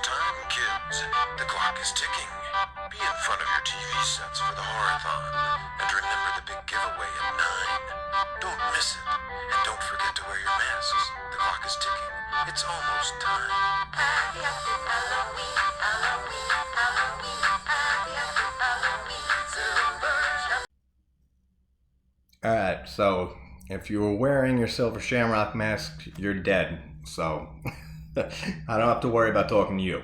time, kids. The clock is ticking. Be in front of your TV sets for the horathon. And remember the big giveaway at 9. Don't miss it. And don't forget to wear your masks. The clock is ticking. It's almost time. Happy Halloween, Halloween, Halloween. Happy Halloween, Silver. Alright, so if you were wearing your silver shamrock mask, you're dead. So I don't have to worry about talking to you.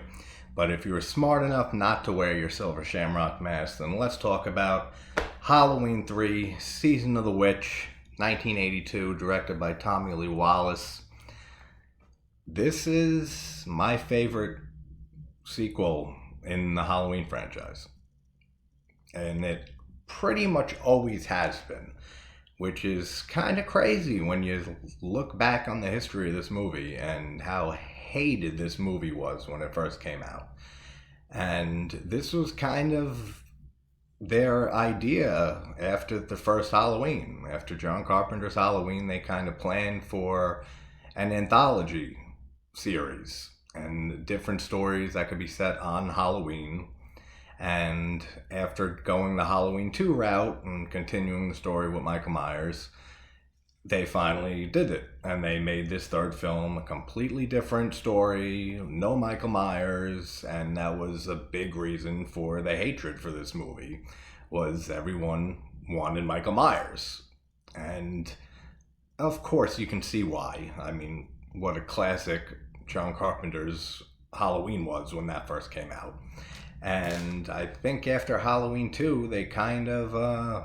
But if you were smart enough not to wear your silver shamrock mask, then let's talk about Halloween 3, Season of the Witch, 1982, directed by Tommy Lee Wallace. This is my favorite sequel in the Halloween franchise. And it pretty much always has been, which is kind of crazy when you look back on the history of this movie and how hated this movie was when it first came out. And this was kind of their idea after the first Halloween. After John Carpenter's Halloween, they kind of planned for an anthology series and different stories that could be set on Halloween. And after going the Halloween 2 route and continuing the story with Michael Myers, they finally did it. And they made this third film a completely different story, no Michael Myers, and that was a big reason for the hatred for this movie, was everyone wanted Michael Myers. And of course you can see why. I mean, what a classic John Carpenter's Halloween was when that first came out. And I think after Halloween 2, they kind of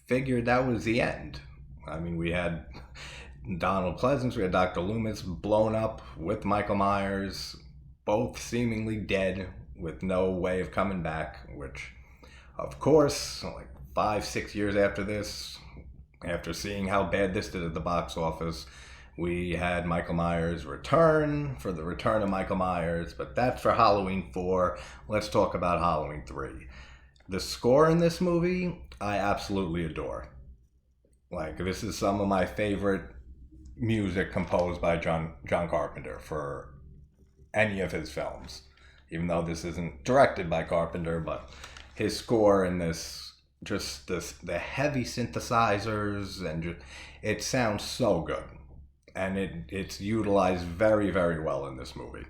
figured that was the end. I mean, we had Donald Pleasance, we had Dr. Loomis blown up with Michael Myers, both seemingly dead with no way of coming back, which, of course, like 5-6 years after this, after seeing how bad this did at the box office, we had Michael Myers return for the return of Michael Myers, but that's for Halloween 4. Let's talk about Halloween 3. The score in this movie, I absolutely adore. Like, this is some of my favorite music composed by John Carpenter for any of his films. Even though this isn't directed by Carpenter, but his score in this, just this, the heavy synthesizers, and it sounds so good. And it's utilized very, very well in this movie.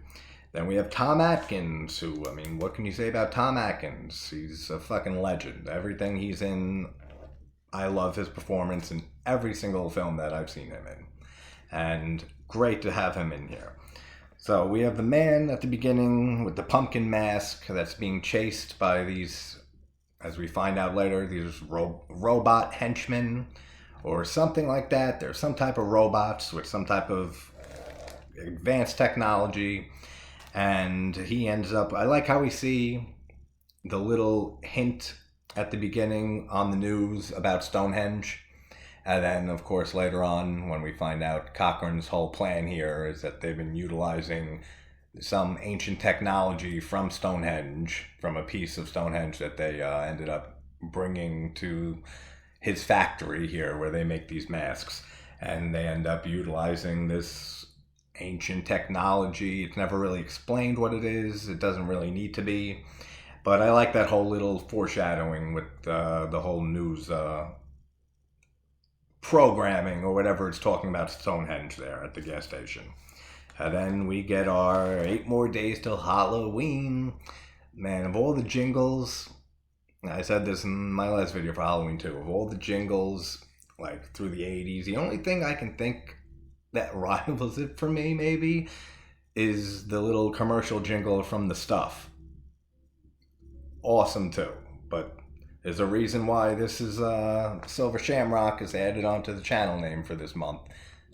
Then we have Tom Atkins, who, I mean, what can you say about Tom Atkins? He's a fucking legend. Everything he's in, I love his performance in every single film that I've seen him in. And great to have him in here. So we have the man at the beginning with the pumpkin mask that's being chased by these, as we find out later, these robot henchmen or something like that. There's some type of robots with some type of advanced technology. And he ends up, I like how we see the little hint at the beginning on the news about Stonehenge. And then, of course, later on, when we find out Cochrane's whole plan here is that they've been utilizing some ancient technology from Stonehenge, from a piece of Stonehenge that they ended up bringing to his factory here where they make these masks. And they end up utilizing this ancient technology. It's never really explained what it is. It doesn't really need to be. But I like that whole little foreshadowing with the whole news programming or whatever it's talking about Stonehenge there at the gas station. And then we get our 8 more days till Halloween. Man, of all the jingles, I said this in my last video for Halloween too, of all the jingles, like through the 80s, the only thing I can think that rivals it for me, maybe, is the little commercial jingle from The Stuff. Awesome too, but there's a reason why this is Silver Shamrock is added onto the channel name for this month,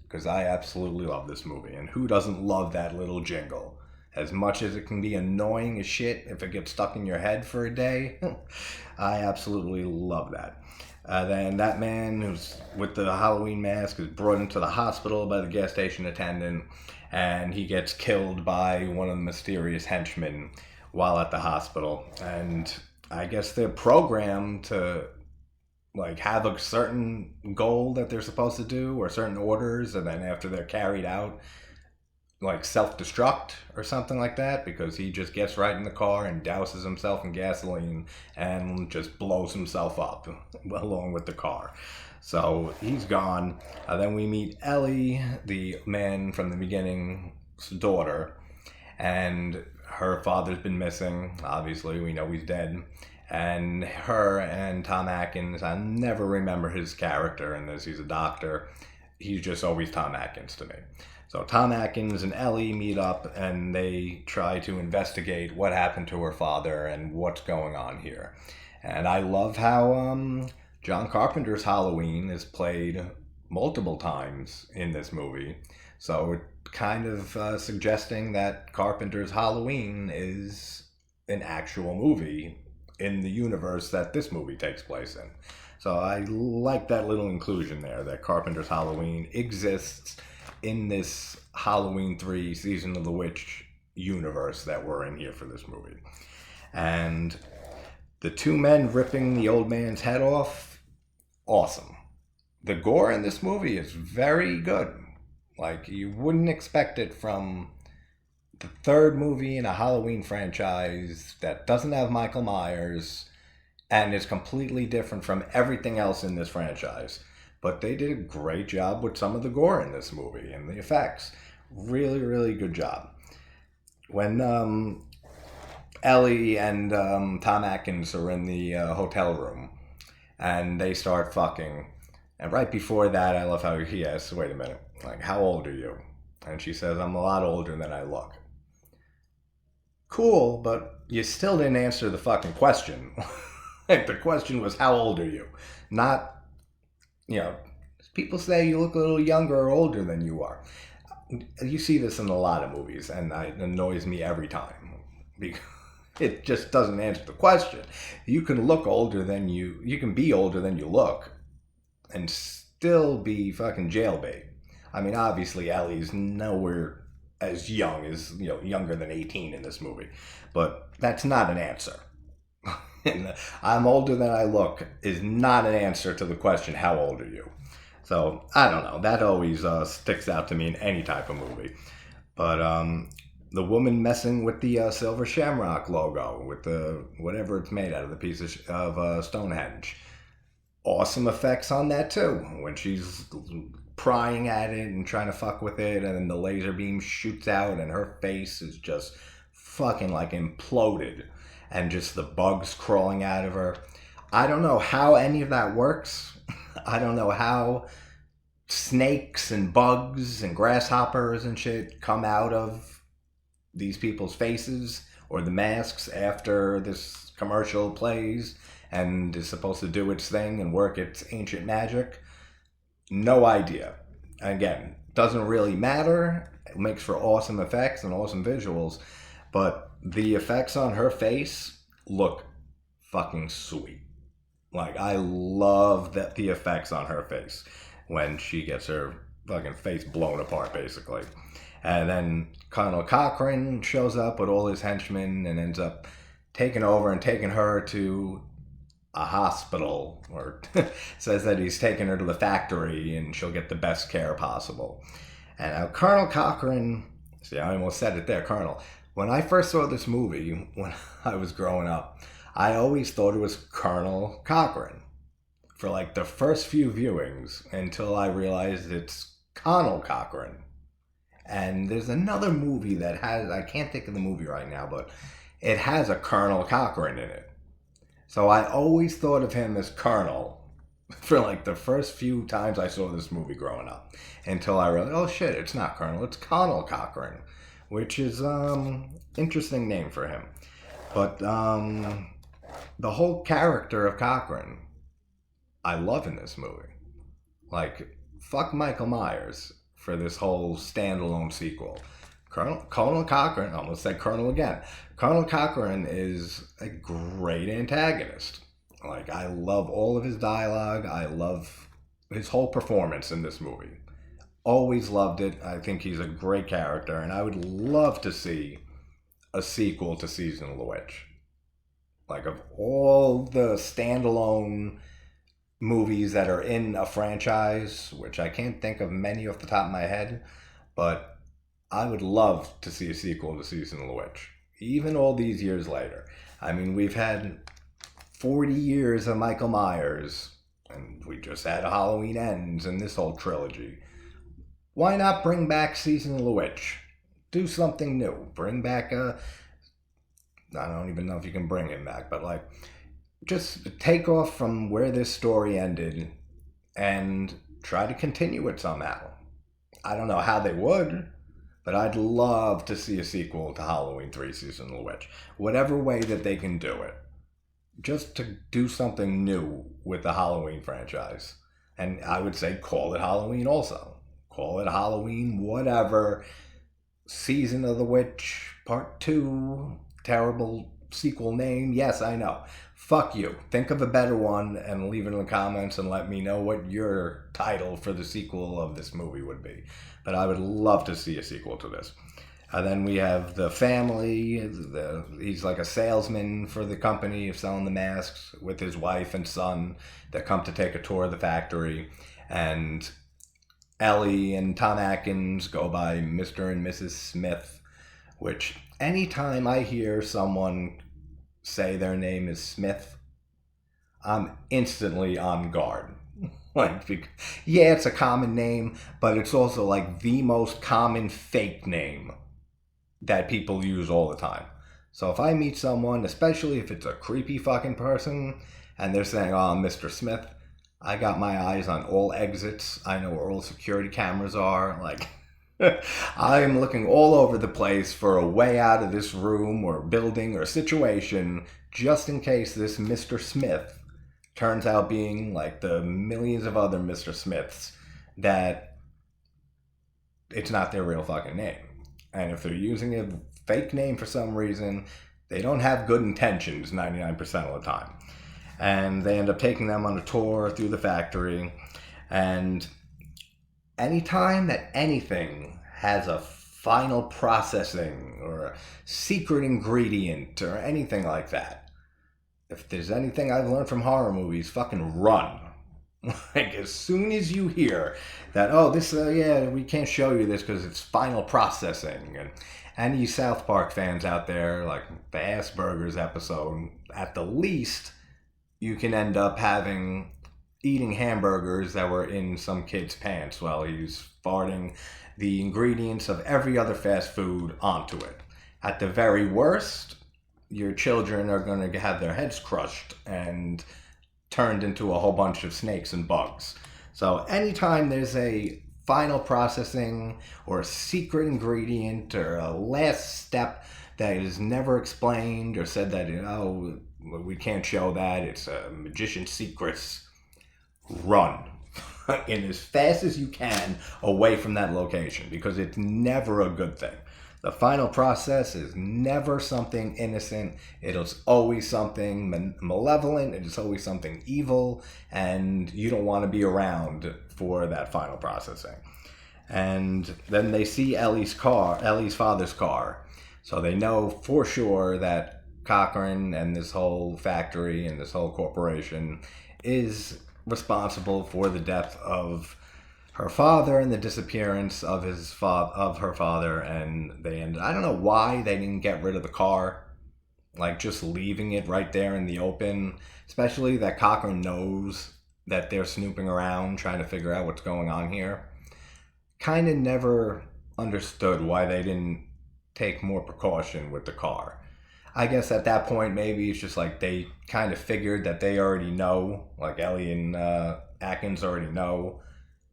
because I absolutely love this movie, and who doesn't love that little jingle? As much as it can be annoying as shit if it gets stuck in your head for a day, I absolutely love that. Then that man who's with the Halloween mask is brought into the hospital by the gas station attendant, and he gets killed by one of the mysterious henchmen while at the hospital. And I guess they're programmed to like have a certain goal that they're supposed to do or certain orders, and then after they're carried out, like self-destruct or something like that, because he just gets right in the car and douses himself in gasoline and just blows himself up along with the car. So he's gone. Then we meet Ellie, the man from the beginning's daughter, and her father's been missing. Obviously, we know he's dead. And her and Tom Atkins, I never remember his character in this. He's a doctor. He's just always Tom Atkins to me. So Tom Atkins and Ellie meet up and they try to investigate what happened to her father and what's going on here. And I love how John Carpenter's Halloween is played multiple times in this movie. So it kind of suggesting that Carpenter's Halloween is an actual movie in the universe that this movie takes place in. So I like that little inclusion there, that Carpenter's Halloween exists in this Halloween 3 Season of the Witch universe that we're in here for this movie. And the two men ripping the old man's head off, awesome. The gore in this movie is very good. Like, you wouldn't expect it from the third movie in a Halloween franchise that doesn't have Michael Myers and is completely different from everything else in this franchise. But they did a great job with some of the gore in this movie and the effects. Really, really good job. When Ellie and Tom Atkins are in the hotel room and they start fucking, and right before that, I love how he asks, wait a minute, like, how old are you? And she says, I'm a lot older than I look. Cool, but you still didn't answer the fucking question. Like, the question was, how old are you? Not, you know, people say you look a little younger or older than you are. You see this in a lot of movies, and it annoys me every time. Because it just doesn't answer the question. You can look older than you can be older than you look, and still be fucking jailbait. I mean, obviously, Ellie's nowhere as young as, younger than 18 in this movie. But that's not an answer. And I'm older than I look is not an answer to the question, how old are you? So, I don't know. That always sticks out to me in any type of movie. But the woman messing with the Silver Shamrock logo, with the whatever it's made out of, the piece of Stonehenge. Awesome effects on that too. When she's prying at it and trying to fuck with it, and then the laser beam shoots out and her face is just fucking like imploded, and just the bugs crawling out of her. I don't know how any of that works. I don't know how snakes and bugs and grasshoppers and shit come out of these people's faces or the masks after this commercial plays and is supposed to do its thing and work its ancient magic. No idea. Again, doesn't really matter. It makes for awesome effects and awesome visuals, but the effects on her face look fucking sweet. Like, I love the effects on her face when she gets her fucking face blown apart, basically. And then Colonel Cochran shows up with all his henchmen and ends up taking over and taking her to a hospital, or says that he's taking her to the factory and she'll get the best care possible. And now Colonel Cochran, see, I almost said it there, Colonel. When I first saw this movie, when I was growing up, I always thought it was Colonel Cochran for like the first few viewings, until I realized it's Connell Cochran. And there's another movie that has, I can't think of the movie right now, but it has a Colonel Cochran in it. So I always thought of him as Colonel for like the first few times I saw this movie growing up, until I realized, oh shit, it's not Colonel, it's Connell Cochran, which is interesting name for him. But the whole character of Cochran, I love in this movie. Like, fuck Michael Myers for this whole standalone sequel. Colonel Cochran, I almost said Colonel again. Colonel Cochran is a great antagonist. Like, I love all of his dialogue. I love his whole performance in this movie. Always loved it. I think he's a great character, and I would love to see a sequel to Season of the Witch. Like, of all the standalone movies that are in a franchise, which I can't think of many off the top of my head, but I would love to see a sequel to Season of the Witch, even all these years later. I mean, we've had 40 years of Michael Myers, and we just had Halloween Ends and this whole trilogy. Why not bring back Season of the Witch? Do something new. Bring back I don't even know if you can bring him back, but like, just take off from where this story ended and try to continue it somehow. I don't know how they would, but I'd love to see a sequel to Halloween 3 Season of the Witch. Whatever way that they can do it. Just to do something new with the Halloween franchise. And I would say call it Halloween also. Call it Halloween whatever. Season of the Witch Part 2. Terrible sequel name. Yes, I know. Fuck you. Think of a better one and leave it in the comments and let me know what your title for the sequel of this movie would be. But I would love to see a sequel to this. And then we have the family. He's like a salesman for the company of selling the masks with his wife and son that come to take a tour of the factory. And Ellie and Tom Atkins go by Mr. and Mrs. Smith, which anytime I hear someone say their name is Smith, I'm instantly on guard. Like, yeah, it's a common name, but it's also like the most common fake name that people use all the time. So if I meet someone, especially if it's a creepy fucking person, and they're saying, oh, I'm Mr. Smith, I got my eyes on all exits. I know where all security cameras are. Like, I'm looking all over the place for a way out of this room or building or situation, just in case this Mr. Smith turns out being like the millions of other Mr. Smiths that it's not their real fucking name. And if they're using a fake name for some reason, they don't have good intentions 99% of the time. And they end up taking them on a tour through the factory. And anytime that anything has a final processing or a secret ingredient or anything like that, if there's anything I've learned from horror movies, fucking run. Like, as soon as you hear that, oh, this, we can't show you this because it's final processing. And any South Park fans out there, like the Asperger's episode, at the least, you can end up eating hamburgers that were in some kid's pants while he's farting the ingredients of every other fast food onto it. At the very worst, your children are going to have their heads crushed and turned into a whole bunch of snakes and bugs. So anytime there's a final processing or a secret ingredient or a last step that is never explained or said that, oh, we can't show that, it's a magician's secrets, run. And as fast as you can away from that location, because it's never a good thing. The final process is never something innocent. It is always something malevolent. It is always something evil. And you don't want to be around for that final processing. And then they see Ellie's father's car. So they know for sure that Cochran and this whole factory and this whole corporation is responsible for the death of her father and the disappearance of her father. And I don't know why they didn't get rid of the car, like just leaving it right there in the open, especially that Cochran knows that they're snooping around trying to figure out what's going on here. Kind of never understood why they didn't take more precaution with the car. I guess at that point maybe it's just like they kind of figured that they already know, like Ellie and Atkins already know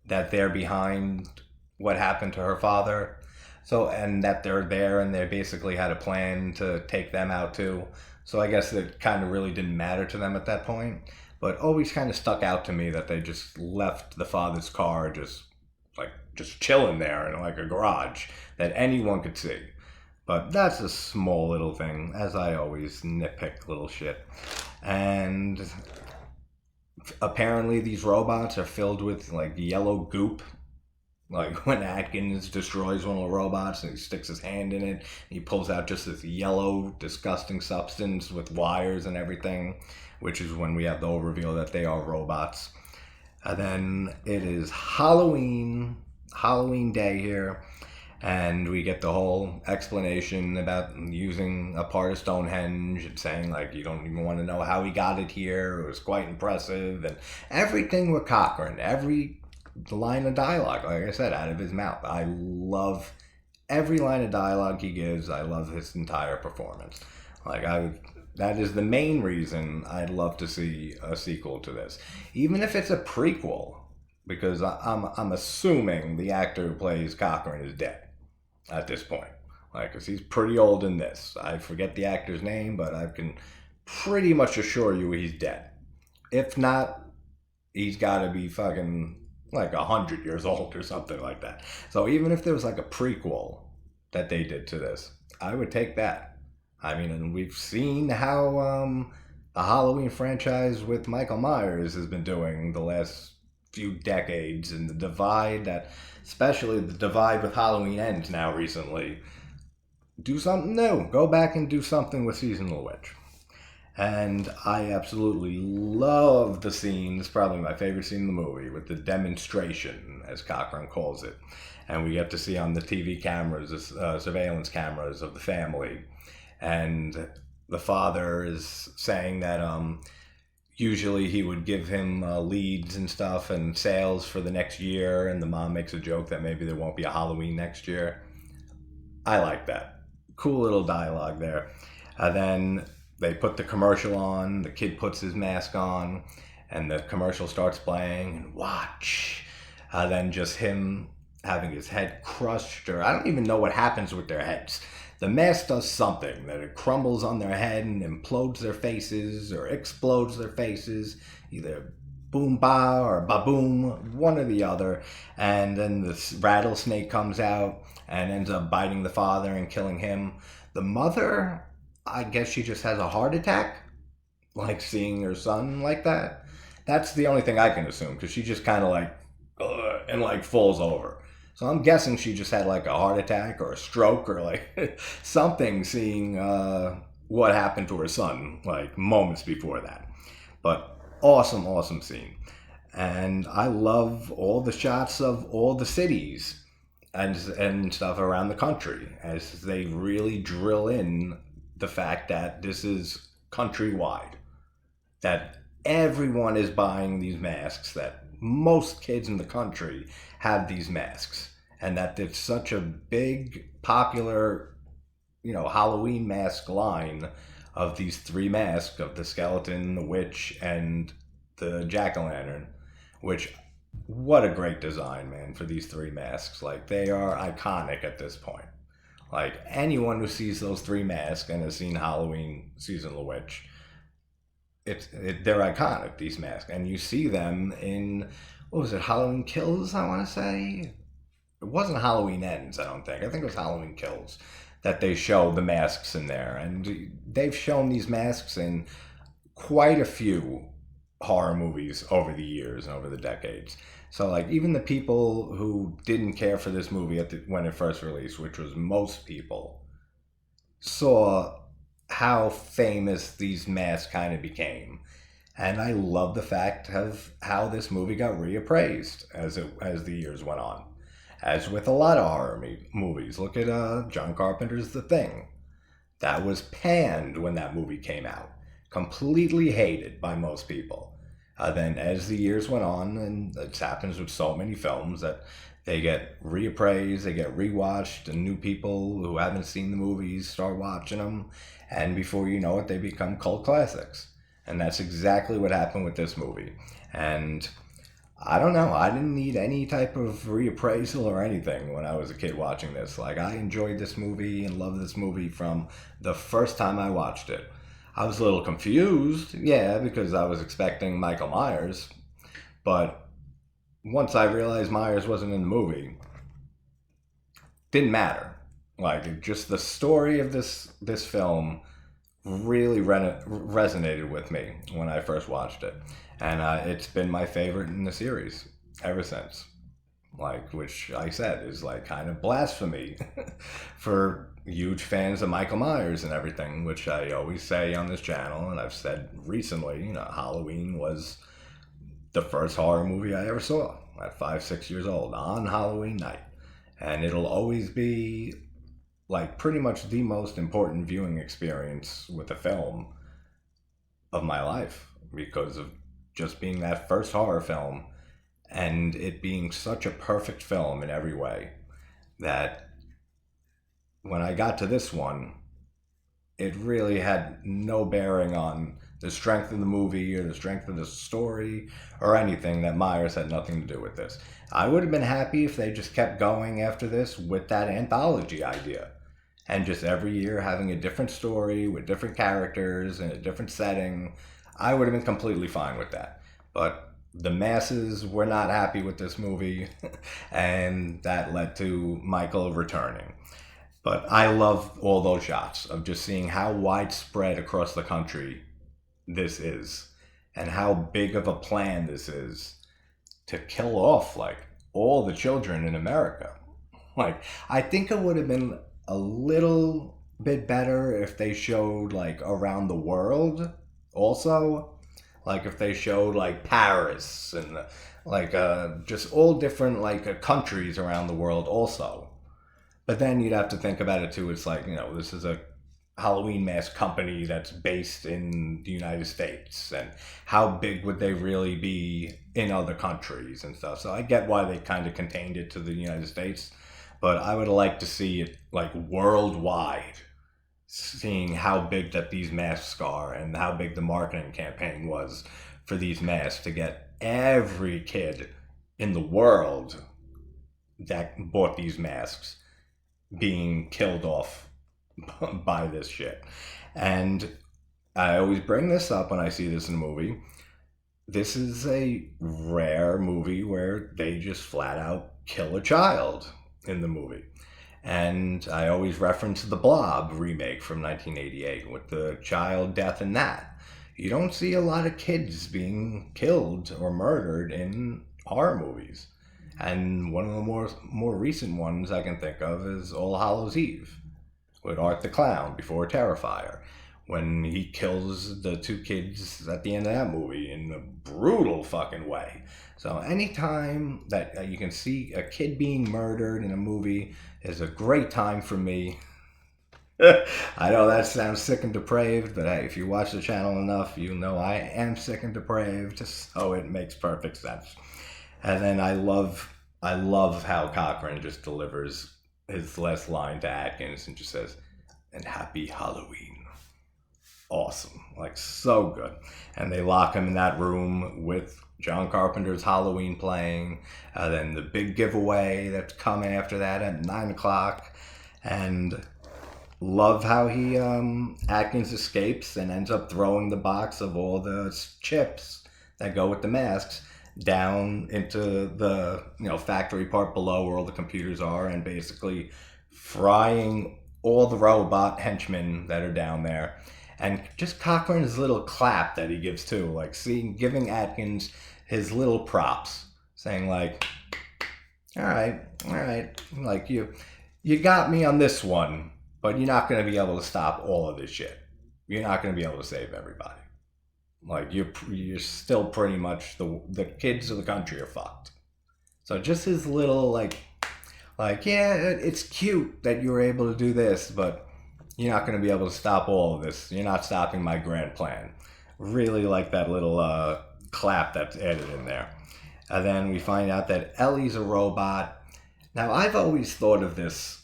that they're behind what happened to her father. So, and that they're there and they basically had a plan to take them out too. So I guess it kind of really didn't matter to them at that point. But always kind of stuck out to me that they just left the father's car just chilling there in like a garage that anyone could see. But that's a small little thing, as I always nitpick little shit. And apparently these robots are filled with like yellow goop. Like when Atkins destroys one of the robots and he sticks his hand in it, and he pulls out just this yellow, disgusting substance with wires and everything, which is when we have the whole reveal that they are robots. And then it is Halloween Day here. And we get the whole explanation about using a part of Stonehenge and saying, like, you don't even want to know how he got it here. It was quite impressive. And everything with Cochran, every line of dialogue, like I said, out of his mouth. I love every line of dialogue he gives. I love his entire performance. That is the main reason I'd love to see a sequel to this. Even if it's a prequel, because I'm assuming the actor who plays Cochran is dead at this point. Because he's pretty old in this. I forget the actor's name, but I can pretty much assure you he's dead. If not, he's got to be fucking like 100 years old or something like that. So even if there was like a prequel that they did to this, I would take that. I mean, and we've seen how the Halloween franchise with Michael Myers has been doing the last few decades, and the divide that, especially the divide with Halloween Ends now recently. Do something new. Go back and do something with Seasonal Witch. And I absolutely love the scene. It's probably my favorite scene in the movie, with the demonstration, as Cochran calls it. And we get to see on the TV cameras, surveillance cameras of the family. And the father is saying that usually he would give him leads and stuff and sales for the next year, and the mom makes a joke that maybe there won't be a Halloween next year. I like that. Cool little dialogue there. Then they put the commercial on, the kid puts his mask on, and the commercial starts playing, and watch. Then just him having his head crushed, or I don't even know what happens with their heads. The mask does something, that it crumbles on their head and implodes their faces or explodes their faces, either boom ba or ba-boom, one or the other. And then the rattlesnake comes out and ends up biting the father and killing him. The mother, I guess she just has a heart attack, like seeing her son like that. That's the only thing I can assume, because she just kind of like, and like falls over. So I'm guessing she just had like a heart attack or a stroke or like something, seeing what happened to her son like moments before that. But awesome, awesome scene. And I love all the shots of all the cities and stuff around the country, as they really drill in the fact that this is countrywide, that everyone is buying these masks, that most kids in the country have these masks, and that it's such a big, popular, Halloween mask line of these three masks, of the skeleton, the witch, and the jack-o'-lantern, which, what a great design, man, for these three masks. Like, they are iconic at this point. Like, anyone who sees those three masks and has seen Halloween Seasonal Witch, they're iconic, these masks. And you see them in, what was it, Halloween Kills, I want to say? It wasn't Halloween Ends, I don't think. I think it was Halloween Kills that they show the masks in there. And they've shown these masks in quite a few horror movies over the years and over the decades. So, like, even the people who didn't care for this movie when it first released, which was most people, saw how famous these masks kind of became. And I love the fact of how this movie got reappraised as the years went on. As with a lot of horror movies. Look at John Carpenter's The Thing. That was panned when that movie came out. Completely hated by most people. Then as the years went on, and it happens with so many films, that they get reappraised, they get rewatched, and new people who haven't seen the movies start watching them, and before you know it, they become cult classics. And that's exactly what happened with this movie. And I don't know, I didn't need any type of reappraisal or anything when I was a kid watching this. Like, I enjoyed this movie and loved this movie from the first time I watched it. I was a little confused, yeah, because I was expecting Michael Myers, but once I realized Myers wasn't in the movie, didn't matter. Like, just the story of this film really resonated with me when I first watched it, and it's been my favorite in the series ever since. Like, which I said is like kind of blasphemy for huge fans of Michael Myers and everything, which I always say on this channel, and I've said recently, Halloween was the first horror movie I ever saw at 5-6 years old on Halloween night. And it'll always be like pretty much the most important viewing experience with a film of my life, because of just being that first horror film and it being such a perfect film in every way that when I got to this one, it really had no bearing on the strength of the movie or the strength of the story or anything. That Myers had nothing to do with this. I would have been happy if they just kept going after this with that anthology idea and just every year having a different story with different characters in a different setting. I would have been completely fine with that. But the masses were not happy with this movie, and that led to Michael returning. But I love all those shots of just seeing how widespread across the country this is and how big of a plan this is to kill off like all the children in America. Like, I think it would have been a little bit better if they showed like around the world also. Like if they showed like Paris and like just all different like countries around the world also. But then you'd have to think about it too. It's like, you know, this is a Halloween mask company that's based in the United States, and how big would they really be in other countries and stuff. So I get why they kind of contained it to the United States, but I would like to see it like worldwide, seeing how big that these masks are and how big the marketing campaign was for these masks to get every kid in the world that bought these masks being killed off by this shit. And I always bring this up when I see this in a movie. This is a rare movie where they just flat out kill a child in the movie. And I always reference the Blob remake from 1988 with the child death in that. You don't see a lot of kids being killed or murdered in horror movies. And one of the more recent ones I can think of is All Hallows Eve with Art the Clown before Terrifier, when he kills the two kids at the end of that movie in a brutal fucking way. So anytime that you can see a kid being murdered in a movie is a great time for me. I know that sounds sick and depraved, but hey, if you watch the channel enough, you know I am sick and depraved, so it makes perfect sense. And then I love how Cochran just delivers his last line to Atkins and just says, "And happy Halloween." Awesome. Like, so good. And they lock him in that room with John Carpenter's Halloween playing. Then the big giveaway that's coming after that at 9 o'clock. And love how he, Atkins escapes and ends up throwing the box of all the chips that go with the masks down into the, you know, factory part below where all the computers are, and basically frying all the robot henchmen that are down there. And just Cochran's little clap that he gives too, like giving Atkins his little props, saying like, all right, like you got me on this one, but you're not going to be able to stop all of this shit. You're not going to be able to save everybody. Like, you're still pretty much, the kids of the country are fucked. So just his little, like, yeah, it's cute that you were able to do this, but you're not going to be able to stop all of this. You're not stopping my grand plan. Really like that little clap that's added in there. And then we find out that Ellie's a robot. Now, I've always thought of this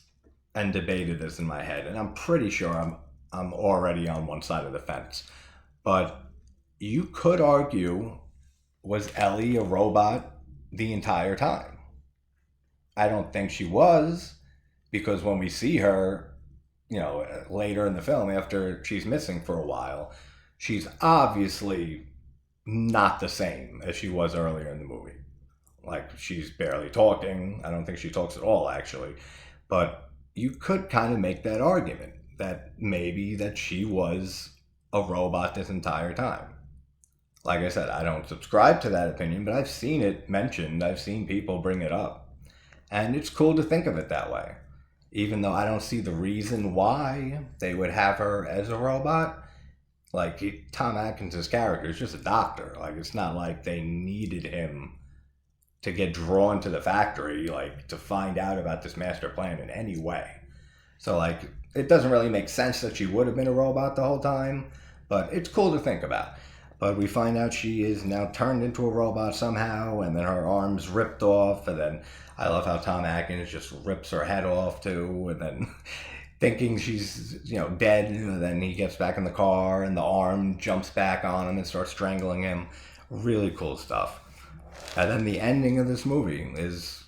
and debated this in my head, and I'm pretty sure I'm already on one side of the fence. But you could argue, was Ellie a robot the entire time? I don't think she was, because when we see her, you know, later in the film, after she's missing for a while, she's obviously not the same as she was earlier in the movie. Like, she's barely talking. I don't think she talks at all, actually. But you could kind of make that argument that maybe that she was a robot this entire time. Like I said, I don't subscribe to that opinion, but I've seen it mentioned. I've seen people bring it up. And it's cool to think of it that way. Even though I don't see the reason why they would have her as a robot. Like, Tom Atkins' character is just a doctor. Like, it's not like they needed him to get drawn to the factory, like to find out about this master plan in any way. So like, it doesn't really make sense that she would have been a robot the whole time, but it's cool to think about. But we find out she is now turned into a robot somehow, and then her arm's ripped off, and then I love how Tom Atkins just rips her head off too, and then thinking she's, dead, and then he gets back in the car, and the arm jumps back on him and starts strangling him. Really cool stuff. And then the ending of this movie is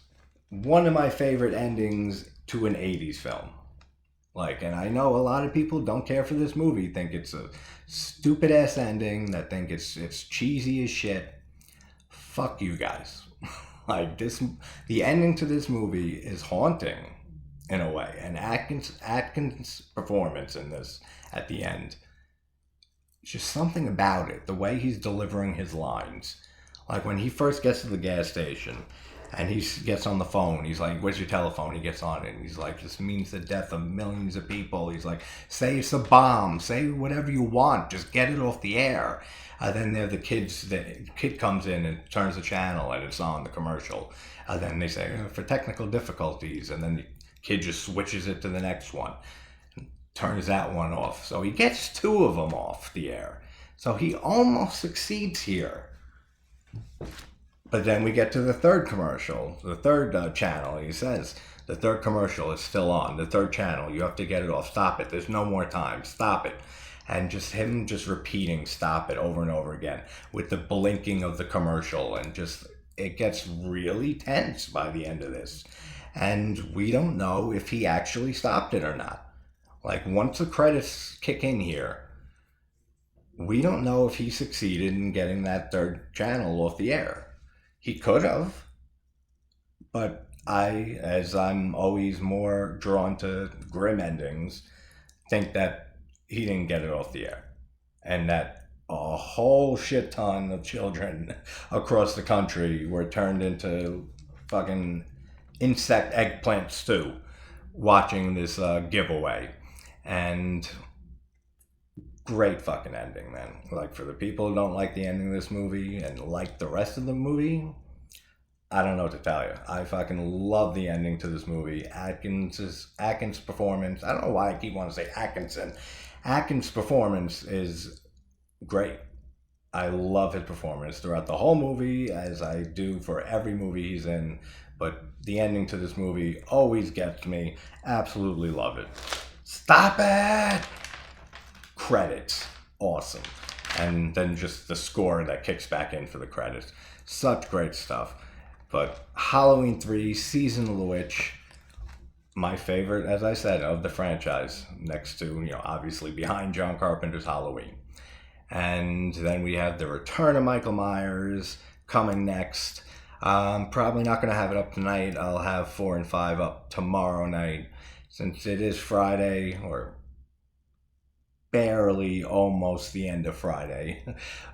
one of my favorite endings to an 80s film. Like, and I know a lot of people don't care for this movie, think it's a stupid ass ending, that think it's cheesy as shit. Fuck you guys. Like, the ending to this movie is haunting in a way, and Atkins' performance in this at the end, just something about it, the way he's delivering his lines. Like when he first gets to the gas station and he gets on the phone, he's like, "Where's your telephone?" He gets on it and he's like, "This means the death of millions of people." He's like, "Say it's a bomb, say whatever you want, just get it off the air." Then there the kid comes in and turns the channel and it's on the commercial. Then they say, "For technical difficulties," and then the kid just switches it to the next one, turns that one off. So he gets two of them off the air. So he almost succeeds here. But then we get to the third commercial, the third channel. He says, "The third commercial is still on. The third channel, you have to get it off. Stop it. There's no more time. Stop it." And just him just repeating "stop it" over and over again with the blinking of the commercial. And just, it gets really tense by the end of this. And we don't know if he actually stopped it or not. Like, once the credits kick in here, we don't know if he succeeded in getting that third channel off the air. He could have, but as I'm always more drawn to grim endings, think that he didn't get it off the air. And that a whole shit ton of children across the country were turned into fucking insect eggplant stew watching this giveaway. And great fucking ending, man. Like, for the people who don't like the ending of this movie and like the rest of the movie, I don't know what to tell you. I fucking love the ending to this movie. Atkins' performance, I don't know why I keep wanting to say Atkinson. Atkins' performance is great. I love his performance throughout the whole movie, as I do for every movie he's in. But the ending to this movie always gets me. Absolutely love it. Stop it! Credits. Awesome. And then just the score that kicks back in for the credits. Such great stuff. But Halloween 3, Season of the Witch, my favorite, as I said, of the franchise. Next to, obviously behind John Carpenter's Halloween. And then we have The Return of Michael Myers coming next. I'm probably not going to have it up tonight. I'll have 4 and 5 up tomorrow night. Since it is Friday, or barely almost the end of Friday.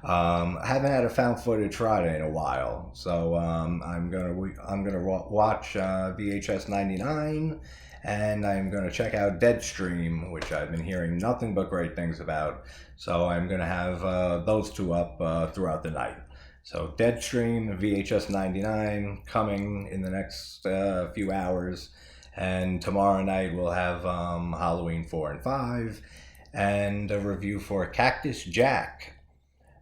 I haven't had a found footage Friday in a while, so I'm gonna watch VHS 99, and I'm gonna check out Deadstream, which I've been hearing nothing but great things about. So I'm gonna have those two up throughout the night. So Deadstream, VHS 99 coming in the next few hours. And tomorrow night we'll have Halloween 4 and 5 and a review for Cactus Jack,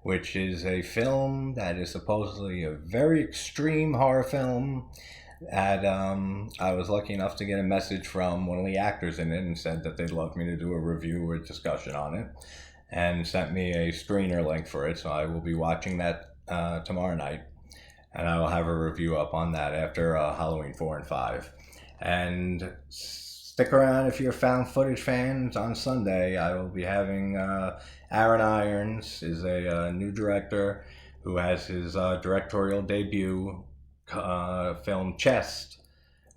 which is a film that is supposedly a very extreme horror film. And I was lucky enough to get a message from one of the actors in it and said that they'd love me to do a review or discussion on it, and sent me a screener link for it. So I will be watching that tomorrow night, and I will have a review up on that after Halloween 4 and 5. And stick around if you're found footage fans. On Sunday, I will be having Aaron Irons, is a new director who has his directorial debut film Chest,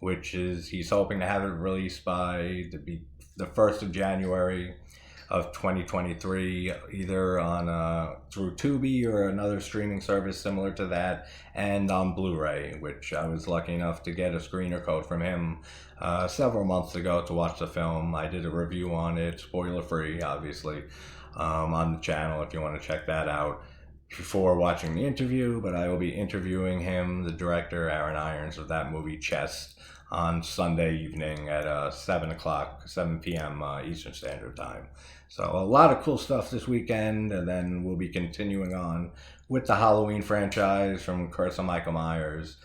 which is, he's hoping to have it released by the 1st of January of 2023, either on through Tubi or another streaming service similar to that, and on Blu-ray, which I was lucky enough to get a screener code from him several months ago to watch the film. I did a review on it, spoiler free obviously, on the channel if you want to check that out. before watching the interview, but I will be interviewing him, the director, Aaron Irons, of that movie Chess, on Sunday evening at 7 p.m. Eastern Standard Time. So a lot of cool stuff this weekend, and then we'll be continuing on with the Halloween franchise from Curse of Michael Myers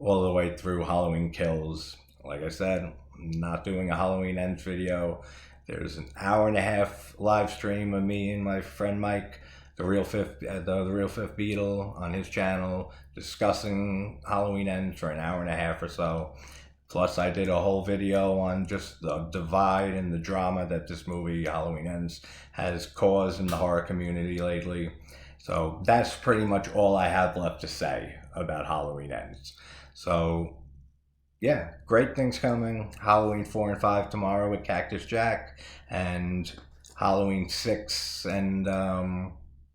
all the way through Halloween Kills. Like I said, I'm not doing a Halloween Ends video. There's an hour-and-a-half live stream of me and my friend Mike, the Real Fifth Beatle, on his channel, discussing Halloween Ends for an hour and a half or so. Plus, I did a whole video on just the divide and the drama that this movie, Halloween Ends, has caused in the horror community lately. So that's pretty much all I have left to say about Halloween Ends. So, yeah, great things coming. Halloween 4 and 5 tomorrow with Cactus Jack, and Halloween 6 and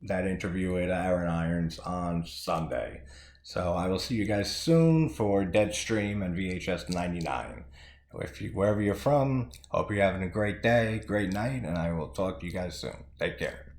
that interview with Aaron Irons on Sunday. So I will see you guys soon for Deadstream and VHS 99. Wherever you're from, hope you're having a great day, great night, and I will talk to you guys soon. Take care.